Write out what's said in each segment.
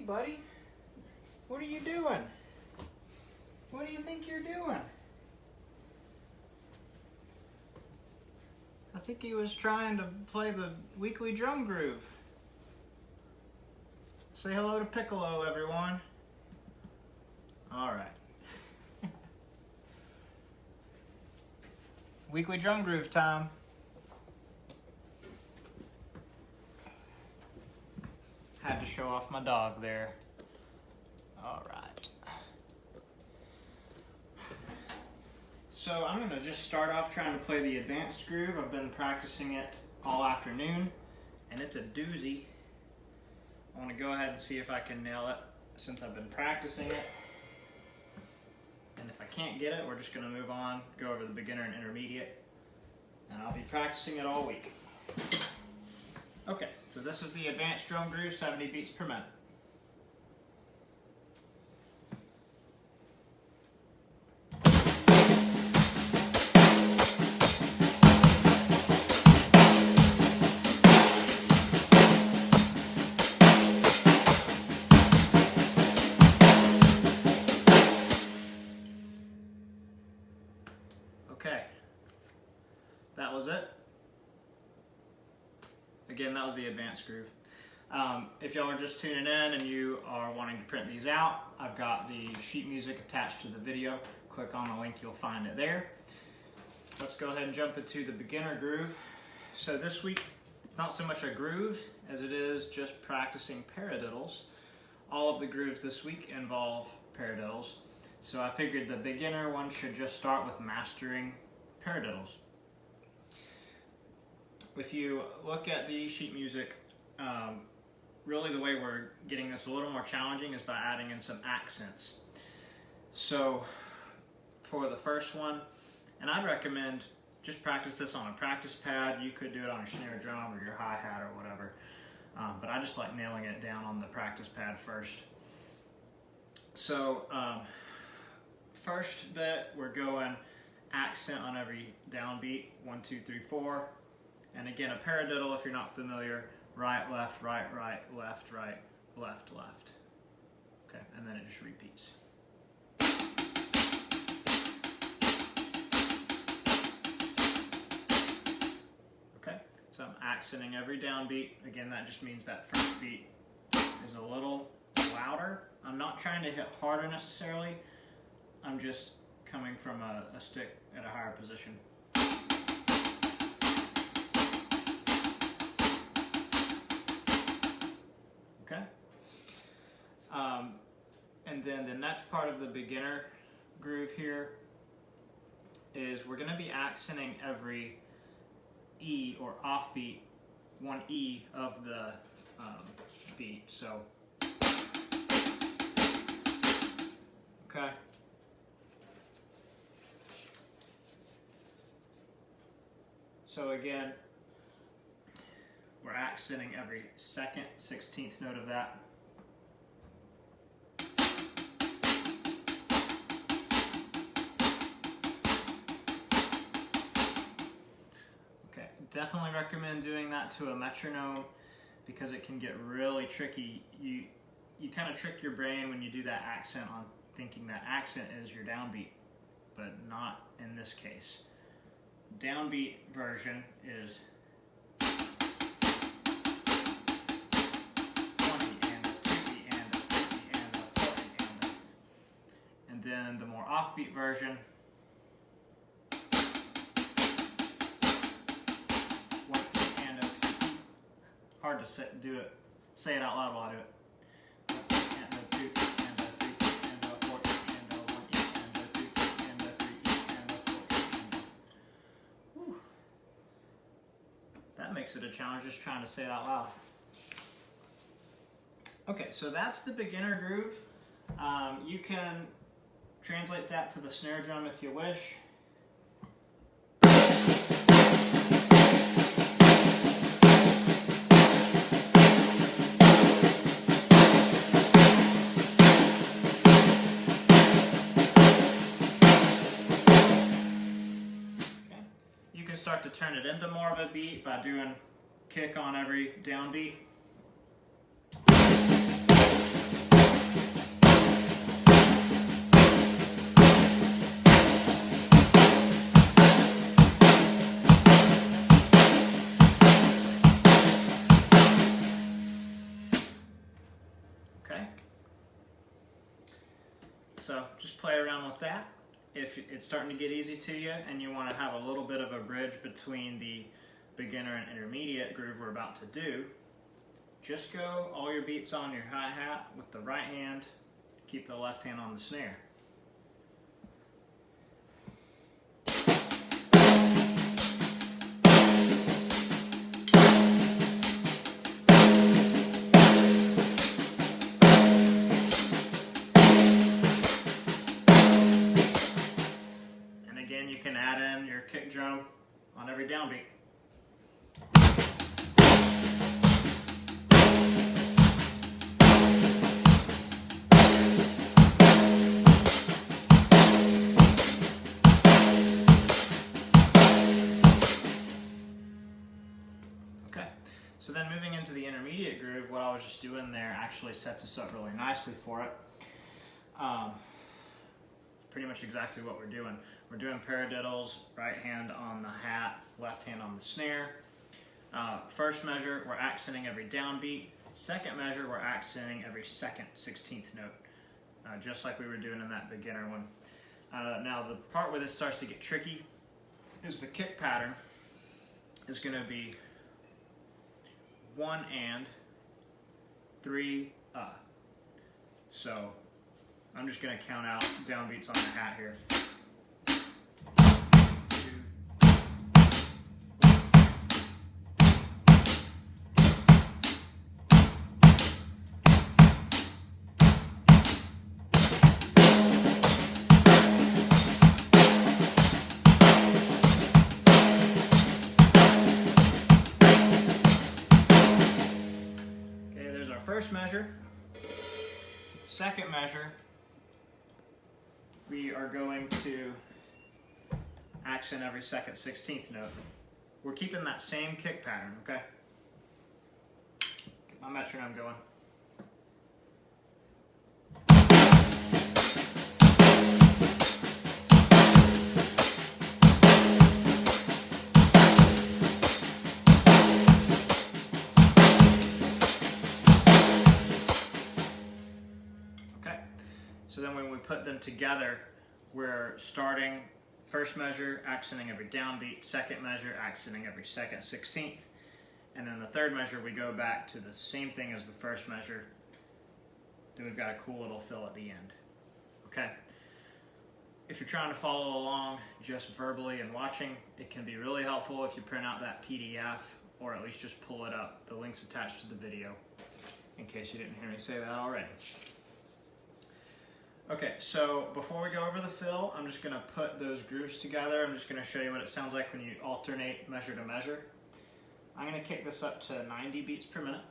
Hey, buddy. What are you doing? What do you think you're doing? I think he was trying to play the weekly drum groove. Say hello to Piccolo, everyone. All right. Weekly drum groove time. Had to show off my dog there. All right. So I'm gonna just start off trying to play the advanced groove. I've been practicing it all afternoon, and it's a doozy. I wanna go ahead and see if I can nail it since I've been practicing it. And if I can't get it, we're just gonna move on, go over the beginner and intermediate, and I'll be practicing it all week. Okay, so this is the advanced drum groove, 70 beats per minute. Okay, that was it. Again, that was the advanced groove. If y'all are just tuning in and you are wanting to print these out, I've got the sheet music attached to the video. Click on the link, you'll find it there. Let's go ahead and jump into the beginner groove. So this week, it's not so much a groove as it is just practicing paradiddles. All of the grooves this week involve paradiddles. So I figured the beginner one should just start with mastering paradiddles. If you look at the sheet music, really the way we're getting this a little more challenging is by adding in some accents. So for the first one, and I'd recommend just practice this on a practice pad. You could do it on your snare drum or your hi-hat or whatever, but I just like nailing it down on the practice pad first. So first bit, we're going accent on every downbeat, 1, 2, 3, 4. And again, a paradiddle, if you're not familiar, right, left, left, left. Okay, and then it just repeats. Okay, so I'm accenting every downbeat. Again, that just means that first beat is a little louder. I'm not trying to hit harder necessarily. I'm just coming from a stick at a higher position. Okay. And then the next part of the beginner groove here is we're going to be accenting every E or offbeat, one E of the beat. So, okay. So again, we're accenting every second, 16th note of that. Okay, definitely recommend doing that to a metronome because it can get really tricky. You kind of trick your brain when you do that accent on thinking that accent is your downbeat, but not in this case. Downbeat version is and then the more offbeat version, 1 E and a 2 E. Hard to say it out loud while I do it. 1 E and a 2 E and a 3 E and a 4 E and a 1 E and a 2 E and a 3 E and a 4 E and a. Whew. That makes it a challenge just trying to say it out loud. Okay, so that's the beginner groove. You can translate that to the snare drum if you wish. Okay. You can start to turn it into more of a beat by doing kick on every downbeat. it's starting to get easy to you and you want to have a little bit of a bridge between the beginner and intermediate groove we're about to do, just go all your beats on your hi-hat with the right hand, keep the left hand on the snare. And again, you can add in your kick drum on every downbeat. So then moving into the intermediate groove, what I was just doing there actually sets us up really nicely for it. Pretty much exactly what we're doing. We're doing paradiddles, right hand on the hat, left hand on the snare. First measure, we're accenting every downbeat. Second measure, we're accenting every second 16th note, just like we were doing in that beginner one. Now the part where this starts to get tricky is the kick pattern is going to be 1 and 3 So I'm just going to count out downbeats on the hat here. 2. First measure. Second measure, we are going to accent every second 16th note. We're keeping that same kick pattern, okay? Get my metronome going. So then when we put them together, we're starting first measure, accenting every downbeat, second measure, accenting every second 16th, and then the third measure, we go back to the same thing as the first measure. Then we've got a cool little fill at the end. Okay. If you're trying to follow along just verbally and watching, it can be really helpful if you print out that PDF or at least just pull it up. The link's attached to the video in case you didn't hear me say that already. Okay, so before we go over the fill, I'm just going to put those grooves together. I'm just going to show you what it sounds like when you alternate measure to measure. I'm going to kick this up to 90 beats per minute.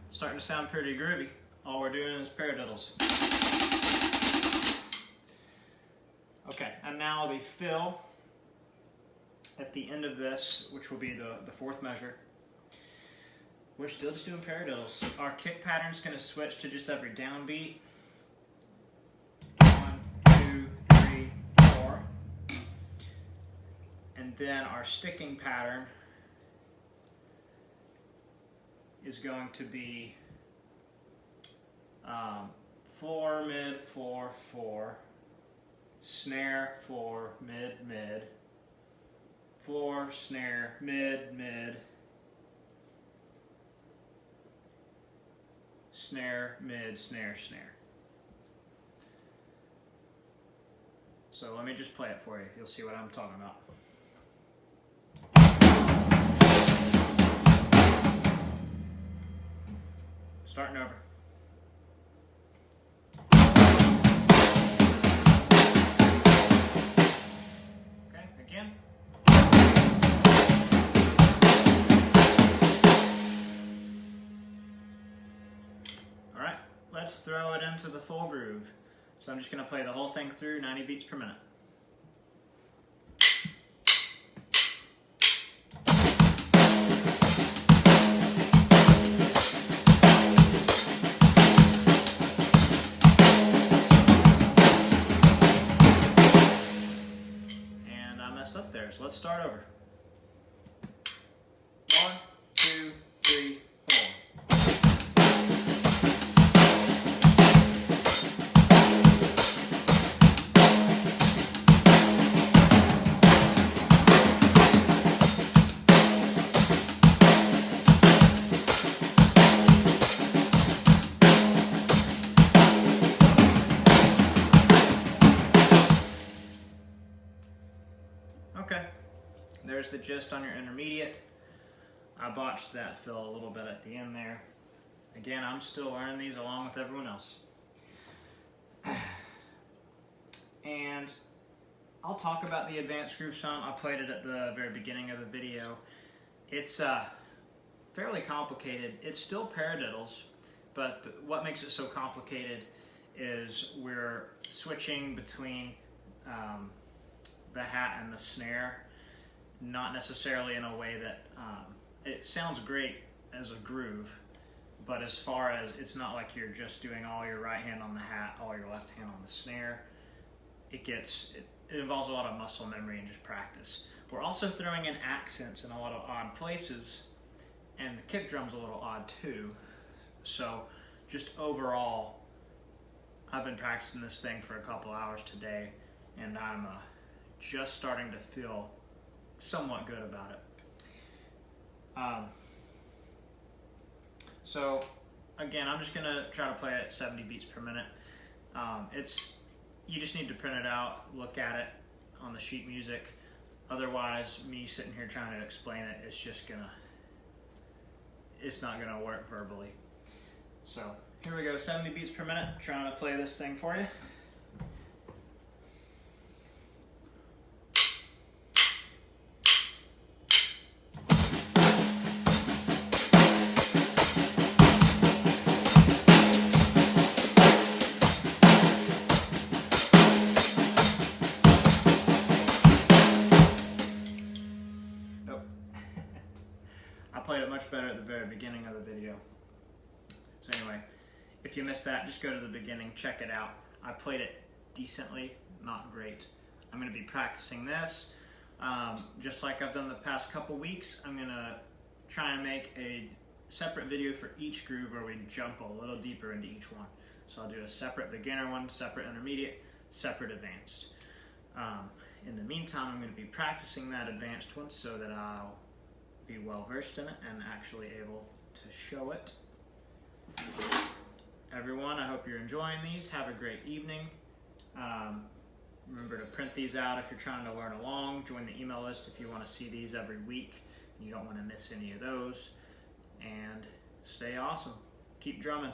Starting to sound pretty groovy. All we're doing is paradiddles. Okay, and now the fill at the end of this, which will be the fourth measure. We're still just doing paradiddles. Our kick pattern's going to switch to just every downbeat. 1, 2, 3, 4. And then our sticking pattern is going to be floor, mid, floor, 4, snare, floor, mid, mid, floor, snare, mid, mid, snare, mid, snare, snare. So let me just play it for you. You'll see what I'm talking about. Starting over. Okay, again. All right, let's throw it into the full groove. So I'm just going to play the whole thing through 90 beats per minute. there's the gist on your intermediate. I botched that fill a little bit at the end there. Again, I'm still learning these along with everyone else. And I'll talk about the advanced groove some. I played it at the very beginning of the video. It's fairly complicated. It's still paradiddles, but what makes it so complicated is we're switching between the hat and the snare, not necessarily in a way that it sounds great as a groove, but as far as it's not like you're just doing all your right hand on the hat, all your left hand on the snare. It involves a lot of muscle memory and just practice. We're also throwing in accents in a lot of odd places, and the kick drum's a little odd too. So just overall, I've been practicing this thing for a couple hours today, and I'm just starting to feel somewhat good about it. So again, I'm just gonna try to play at 70 beats per minute. You just need to print it out, look at it on the sheet music. Otherwise, me sitting here trying to explain it, it's not gonna work verbally. So here we go, 70 beats per minute, trying to play this thing for you. I played it much better at the very beginning of the video. So anyway, if you missed that, just go to the beginning, check it out. I played it decently, not great. I'm going to be practicing this. Just like I've done the past couple weeks, I'm going to try and make a separate video for each groove where we jump a little deeper into each one. So I'll do a separate beginner one, separate intermediate, separate advanced. In the meantime, I'm going to be practicing that advanced one so that I'll be well versed in it and actually able to show it. Everyone, I hope you're enjoying these. Have a great evening. Remember to print these out if you're trying to learn along. Join the email list if you want to see these every week. You don't want to miss any of those. And stay awesome. Keep drumming.